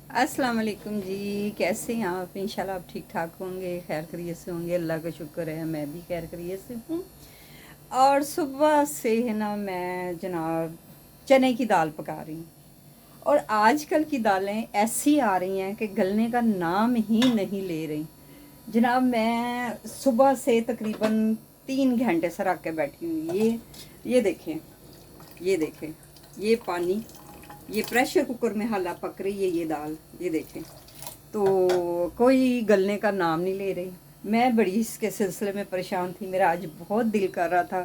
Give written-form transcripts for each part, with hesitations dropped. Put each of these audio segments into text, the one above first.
अस्सलाम वालेकुम जी। कैसे हैं आप? इंशाल्लाह आप ठीक ठाक होंगे, खैर खैरियत से होंगे। अल्लाह का शुक्र है, मैं भी खैर खैरियत से हूँ। और सुबह से है ना, मैं जनाब चने की दाल पका रही हूँ। और आजकल की दालें ऐसी आ रही हैं कि गलने का नाम ही नहीं ले रही। जनाब मैं सुबह से तकरीबन 3 घंटे से रख के बैठी हूँ। ये देखें, ये देखें, ये पानी, ये प्रेशर कुकर में हाला पक रही है ये दाल, ये देखें। तो कोई गलने का नाम नहीं ले रही। मैं बड़ी इसके सिलसिले में परेशान थी। मेरा आज बहुत दिल कर रहा था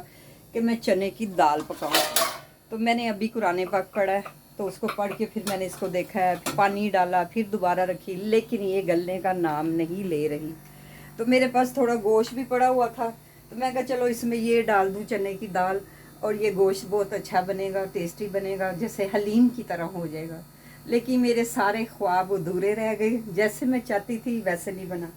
कि मैं चने की दाल पकाऊं। तो मैंने अभी कुरान पाक पढ़ा है, तो उसको पढ़ के फिर मैंने इसको देखा है, फिर पानी डाला, फिर दोबारा रखी, लेकिन ये गलने का नाम नहीं ले रही। तो मेरे पास थोड़ा गोश्त भी पड़ा हुआ था, तो मैं कहा चलो इसमें ये डाल दूँ चने की दाल, और ये गोश्त बहुत अच्छा बनेगा, टेस्टी बनेगा, जैसे हलीम की तरह हो जाएगा। लेकिन मेरे सारे ख्वाब अधूरे रह गए, जैसे मैं चाहती थी वैसे नहीं बना।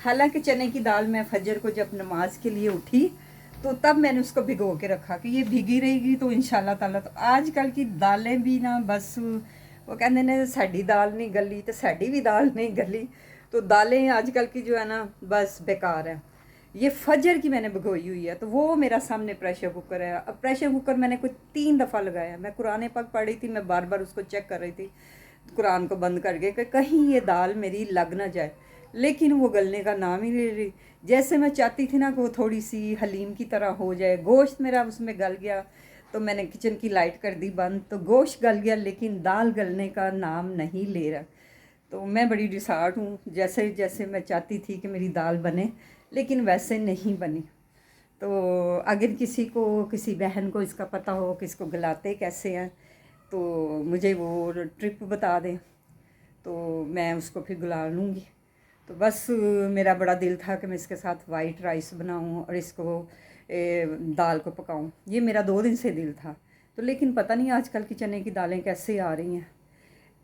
हालांकि चने की दाल मैं फजर को जब नमाज के लिए उठी तो तब मैंने उसको भिगो के रखा कि ये भीगी रहेगी तो इंशाल्लाह ताला। तो आजकल की दालें भी ना बस वो कहते ने साड़ी दाल नहीं गली तो साड़ी भी दाल नहीं गली। तो दालें आजकल की जो है ना बस बेकार है। ये फजर की मैंने भिगोई हुई है, तो वो मेरा सामने प्रेशर कुकर है। अब प्रेशर कुकर मैंने कुछ 3 दफ़ा लगाया। मैं कुरान पाक पढ़ रही थी, मैं बार बार उसको चेक कर रही थी कुरान को बंद करके कि कहीं ये दाल मेरी लग ना जाए, लेकिन वो गलने का नाम ही नहीं ले रही। जैसे मैं चाहती थी ना कि वो थोड़ी सी हलीम की तरह हो जाए, गोश्त मेरा उसमें गल गया, तो मैंने किचन की लाइट कर दी बंद, तो गोश्त गल गया लेकिन दाल गलने का नाम नहीं ले रहा। तो मैं बड़ी डिसहार्ट हूँ। जैसे जैसे मैं चाहती थी कि मेरी दाल बने, लेकिन वैसे नहीं बनी। तो अगर किसी को, किसी बहन को इसका पता हो कि इसको गलाते कैसे हैं, तो मुझे वो ट्रिप बता दें, तो मैं उसको फिर गला लूँगी। तो बस मेरा बड़ा दिल था कि मैं इसके साथ वाइट राइस बनाऊँ और इसको दाल को पकाऊँ। ये मेरा 2 दिन से दिल था। तो लेकिन पता नहीं आजकल की चने की दालें कैसे आ रही हैं।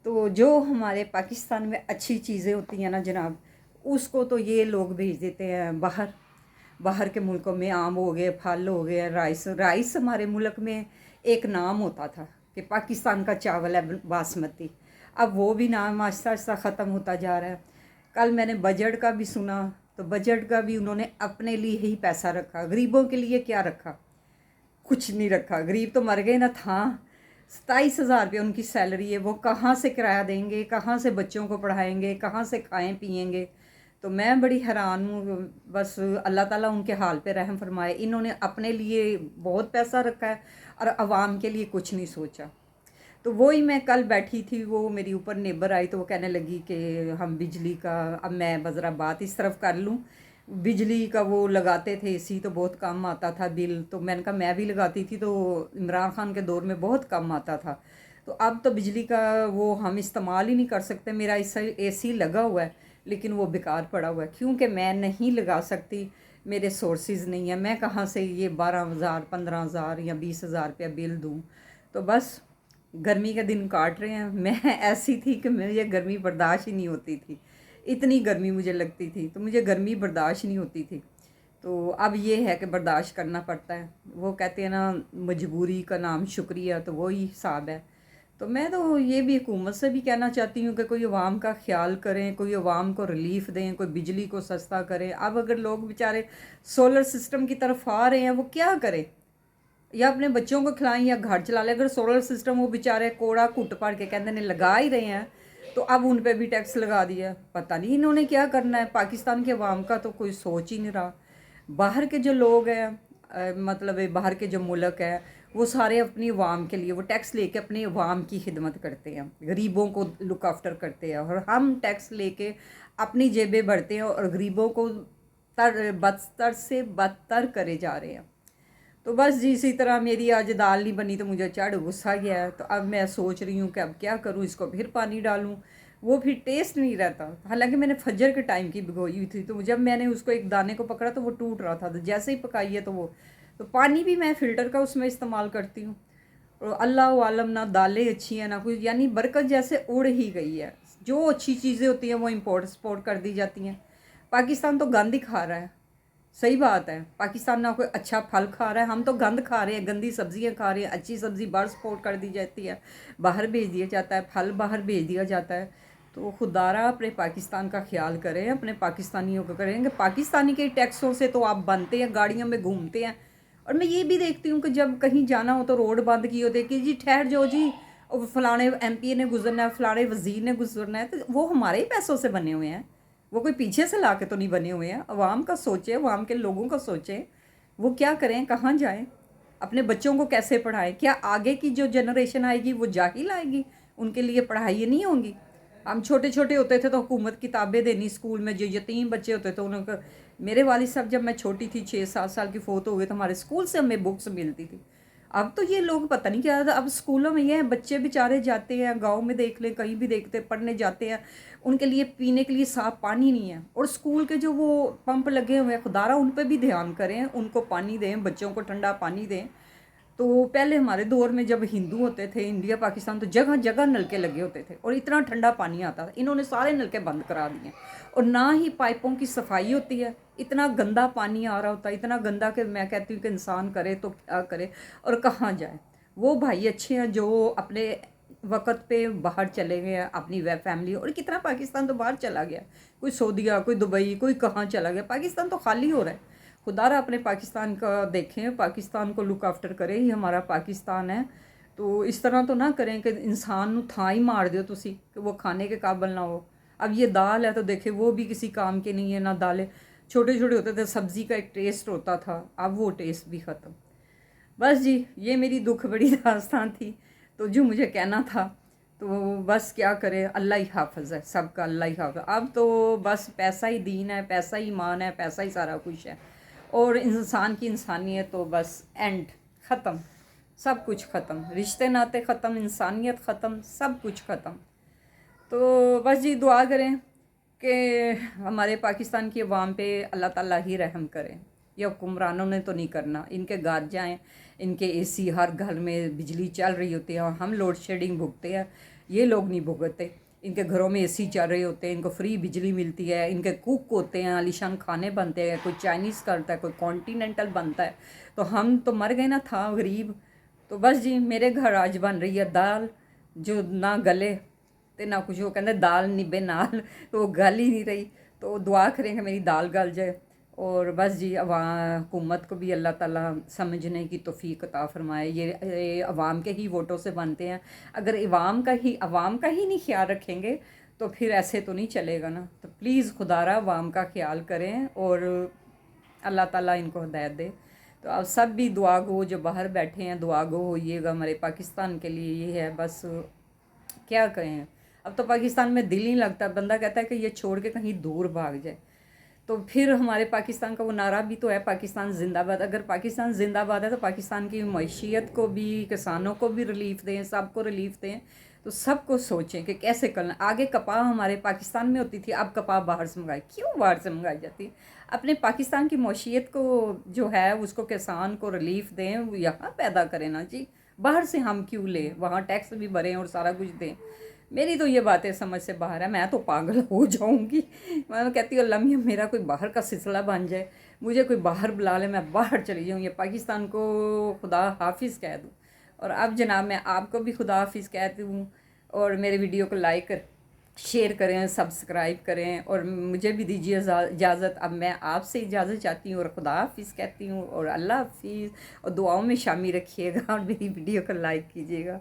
तो जो हमारे पाकिस्तान में अच्छी चीज़ें होती हैं ना जनाब, उसको तो ये लोग भेज देते हैं बाहर। बाहर के मुल्कों में आम हो गए, फल हो गए, राइस राइस हमारे मुल्क में एक नाम होता था कि पाकिस्तान का चावल है बासमती। अब वो भी नाम आहिस्ता आहिस्ता ख़त्म होता जा रहा है। कल मैंने बजट का भी सुना, तो बजट का भी उन्होंने अपने लिए ही पैसा रखा, गरीबों के लिए क्या रखा? कुछ नहीं रखा। गरीब तो मर गए ना। था 27,000 रुपये उनकी सैलरी है, वो कहाँ से किराया देंगे, कहाँ से बच्चों को पढ़ाएंगे, कहाँ से खाएं पिएंगे? तो मैं बड़ी हैरान हूँ। बस अल्लाह ताला उनके हाल पे रहम फरमाए। इन्होंने अपने लिए बहुत पैसा रखा है और आवाम के लिए कुछ नहीं सोचा। तो वो ही मैं कल बैठी थी, वो मेरी ऊपर नेबर आई, तो वो कहने लगी कि हम बिजली का, अब मैं ज़रा बात इस तरफ कर लूँ, बिजली का वो लगाते थे एसी तो बहुत कम आता था बिल। तो मैंने कहा मैं भी लगाती थी, तो इमरान खान के दौर में बहुत कम आता था। तो अब तो बिजली का वो हम इस्तेमाल ही नहीं कर सकते। मेरा इस एसी लगा हुआ है लेकिन वो बेकार पड़ा हुआ है, क्योंकि मैं नहीं लगा सकती, मेरे सोर्सेज नहीं है। मैं कहाँ से ये 12,000 15,000 या 20,000 रुपया बिल दूँ? तो बस गर्मी के दिन काट रहे हैं। मैं ऐसी थी कि मुझे गर्मी बर्दाश्त ही नहीं होती थी। इतनी गर्मी मुझे लगती थी, तो मुझे गर्मी बर्दाश्त नहीं होती थी। तो अब ये है कि बर्दाश्त करना पड़ता है। वो कहते हैं ना, मजबूरी का नाम शुक्रिया, तो वही हिसाब है। तो मैं तो ये भी हुकूमत से भी कहना चाहती हूँ कि कोई अवाम का ख्याल करें, कोई अवाम को रिलीफ दें, कोई बिजली को सस्ता करें। अब अगर लोग बेचारे सोलर सिस्टम की तरफ आ रहे हैं, वो क्या करें? या अपने बच्चों को खिलाएं या घर चला लें। अगर सोलर सिस्टम वो बेचारे कोड़ा कुट पड़ के कहते हैं लगा ही रहे हैं, तो अब उन पे भी टैक्स लगा दिया। पता नहीं इन्होंने क्या करना है। पाकिस्तान के अवाम का तो कोई सोच ही नहीं रहा। बाहर के जो लोग हैं, मतलब बाहर के जो मुल्क है, वो सारे अपनी अवाम के लिए वो टैक्स लेके अपनी अवाम की खिदमत करते हैं, गरीबों को लुक आफ्टर करते हैं। और हम टैक्स लेके अपनी जेबें भरते हैं और गरीबों को बदतर से बदतर करे जा रहे हैं। तो बस जी इसी तरह मेरी आज दाल नहीं बनी तो मुझे चढ़ गुस्सा गया है। तो अब मैं सोच रही हूँ कि अब क्या करूँ, इसको फिर पानी डालूँ, वो फिर टेस्ट नहीं रहता। हालांकि मैंने फजर के टाइम की भिगोई हुई थी, तो जब मैंने उसको एक दाने को पकड़ा तो वो टूट रहा था। तो जैसे ही पकाई है तो वो, तो पानी भी मैं फ़िल्टर का उसमें इस्तेमाल करती हूँ। और अल्लाह आलम ना दालें अच्छी हैं ना कुछ, यानी बरकत जैसे उड़ ही गई है। जो अच्छी चीज़ें होती हैं वो इम्पोर्ट एक्सपोर्ट कर दी जाती हैं। पाकिस्तान तो गंद ही खा रहा है। सही बात है, पाकिस्तान ना कोई अच्छा फल खा रहा है, हम तो गंद खा रहे हैं, गंदी सब्जियां खा रहे हैं। अच्छी सब्ज़ी बाहर सपोर्ट कर दी जाती है, बाहर भेज दिया जाता है, फल बाहर भेज दिया जाता है। تو خدارہ اپنے پاکستان کا خیال کریں، اپنے پاکستانیوں کو کریں کہ پاکستانی کے ٹیکسوں سے تو آپ بنتے ہیں، گاڑیوں میں گھومتے ہیں. اور میں یہ بھی دیکھتی ہوں کہ جب کہیں جانا ہو تو روڈ بند کی ہوتی ہے کہ جی ٹھہر جاؤ جی، فلانے ایم پی نے گزرنا ہے، فلانے وزیر نے گزرنا ہے. تو وہ ہمارے ہی پیسوں سے بنے ہوئے ہیں، وہ کوئی پیچھے سے لا کے تو نہیں بنے ہوئے ہیں. عوام کا سوچیں، عوام کے لوگوں کا سوچیں، وہ کیا کریں، کہاں جائیں، اپنے بچوں کو کیسے پڑھائیں. کیا آگے کی جو جنریشن آئے گی وہ جاہل آئے گی؟ ان کے لیے پڑھائی نہیں ہوں گی. ہم چھوٹے چھوٹے ہوتے تھے تو حکومت کتابیں دینی اسکول میں، جو یتیم بچے ہوتے تھے انہوں کو. میرے والد صاحب جب میں چھوٹی تھی 6-7 سال کی فوت ہو گئے تو ہمارے اسکول سے ہمیں بکس ملتی تھی. اب تو یہ لوگ پتہ نہیں کیا، اب اسکولوں میں یہ ہیں بچے بیچارے جاتے ہیں، گاؤں میں دیکھ لیں کہیں بھی دیکھتے پڑھنے جاتے ہیں، ان کے لیے پینے کے لیے صاف پانی نہیں ہے. اور اسکول کے جو وہ پمپ لگے ہوئے ہیں، خدارہ ان پہ بھی دھیان کریں، ان کو پانی دیں، بچوں کو ٹھنڈا پانی دیں. تو پہلے ہمارے دور میں جب ہندو ہوتے تھے انڈیا پاکستان، تو جگہ جگہ نلکے لگے ہوتے تھے اور اتنا ٹھنڈا پانی آتا تھا. انہوں نے سارے نلکے بند کرا دیے، اور نہ ہی پائپوں کی صفائی ہوتی ہے. اتنا گندا پانی آ رہا ہوتا ہے، اتنا گندا کہ میں کہتی ہوں کہ انسان کرے تو کیا کرے اور کہاں جائے. وہ بھائی اچھے ہیں جو اپنے وقت پہ باہر چلے گئے ہیں اپنی فیملی، اور کتنا پاکستان تو باہر چلا گیا، کوئی سعودیہ، کوئی دبئی، کوئی کہاں چلا گیا. پاکستان تو خالی ہو رہا ہے. خدا را اپنے پاکستان کا دیکھیں، پاکستان کو لک آفٹر کریں، یہ ہمارا پاکستان ہے. تو اس طرح تو نہ کریں کہ انسان تھا ہی مار دیو تسی کہ وہ کھانے کے قابل نہ ہو. اب یہ دال ہے تو دیکھیں وہ بھی کسی کام کے نہیں ہے، نہ دالیں. چھوٹے چھوٹے ہوتے تھے سبزی کا ایک ٹیسٹ ہوتا تھا، اب وہ ٹیسٹ بھی ختم. بس جی یہ میری دکھ بڑی داستان تھی، تو جو مجھے کہنا تھا. تو بس کیا کرے، اللہ ہی حافظ ہے سب کا، اللہ ہی حافظ. اب تو بس پیسہ ہی دین ہے، پیسہ ہی ایمان ہے، پیسہ ہی سارا کچھ ہے. اور انسان کی انسانیت تو بس اینڈ، ختم، سب کچھ ختم، رشتے ناتے ختم، انسانیت ختم، سب کچھ ختم. تو بس جی دعا کریں کہ ہمارے پاکستان کی عوام پہ اللہ تعالیٰ ہی رحم کرے. یہ حکمرانوں نے تو نہیں کرنا، ان کے گھر جائیں، ان کے اے سی ہر گھر میں بجلی چل رہی ہوتی ہے اور ہم لوڈ شیڈنگ بھگتے ہیں، یہ لوگ نہیں بھگتے. ان کے گھروں میں اے سی چل رہے ہوتے ہیں، ان کو فری بجلی ملتی ہے، ان کے کوک ہوتے ہیں، عالیشان کھانے بنتے ہیں، کوئی چائنیز کرتا ہے، کوئی کانٹیننٹل بنتا ہے. تو ہم تو مر گئے نا، تھا غریب. تو بس جی میرے گھر آج بن رہی ہے دال جو نہ گلے تے نہ کچھ، وہ کہتے دال نبے نال، تو وہ گل ہی نہیں رہی. تو دعا کریں کہ میری دال گل جائے. اور بس جی حکومت کو بھی اللہ تعالیٰ سمجھنے کی توفیق عطا فرمائے. یہ عوام کے ہی ووٹوں سے بنتے ہیں، اگر عوام کا ہی نہیں خیال رکھیں گے تو پھر ایسے تو نہیں چلے گا نا. تو پلیز خدا را عوام کا خیال کریں اور اللہ تعالیٰ ان کو ہدایت دے. تو آپ سب بھی دعا گو، جو باہر بیٹھے ہیں دعا گو ہوئیے گا ہمارے پاکستان کے لیے. یہ ہے بس، کیا کہیں. اب تو پاکستان میں دل نہیں لگتا، بندہ کہتا ہے کہ یہ چھوڑ کے کہیں دور بھاگ جائے. تو پھر ہمارے پاکستان کا وہ نعرہ بھی تو ہے، پاکستان زندہ باد. اگر پاکستان زندہ باد ہے تو پاکستان کی معیشت کو بھی، کسانوں کو بھی ریلیف دیں، سب کو ریلیف دیں. تو سب کو سوچیں کہ کیسے کرنا. آگے کپاہ ہمارے پاکستان میں ہوتی تھی، اب کپاہ باہر سے منگائی. کیوں باہر سے منگائی جاتی ہے؟ اپنے پاکستان کی معیشت کو جو ہے اس کو، کسان کو ریلیف دیں، وہ یہاں پیدا کریں نا جی. باہر سے ہم کیوں لیں؟ وہاں ٹیکس بھی بھریں اور سارا کچھ دیں. میری تو یہ باتیں سمجھ سے باہر ہے، میں تو پاگل ہو جاؤں گی. میں کہتی ہوں اللہ میاں میرا کوئی باہر کا سلسلہ بن جائے، مجھے کوئی باہر بلا لے، میں باہر چلی جاؤں، یہ پاکستان کو خدا حافظ کہہ دوں. اور اب جناب میں آپ کو بھی خدا حافظ کہتی ہوں. اور میرے ویڈیو کو لائک شیئر کریں، سبسکرائب کریں، اور مجھے بھی دیجیے اجازت. اب میں آپ سے اجازت چاہتی ہوں اور خدا حافظ کہتی ہوں، اور اللہ حافظ. اور دعاؤں میں شامل رکھیے گا اور میری ویڈیو کو لائک کیجیے گا.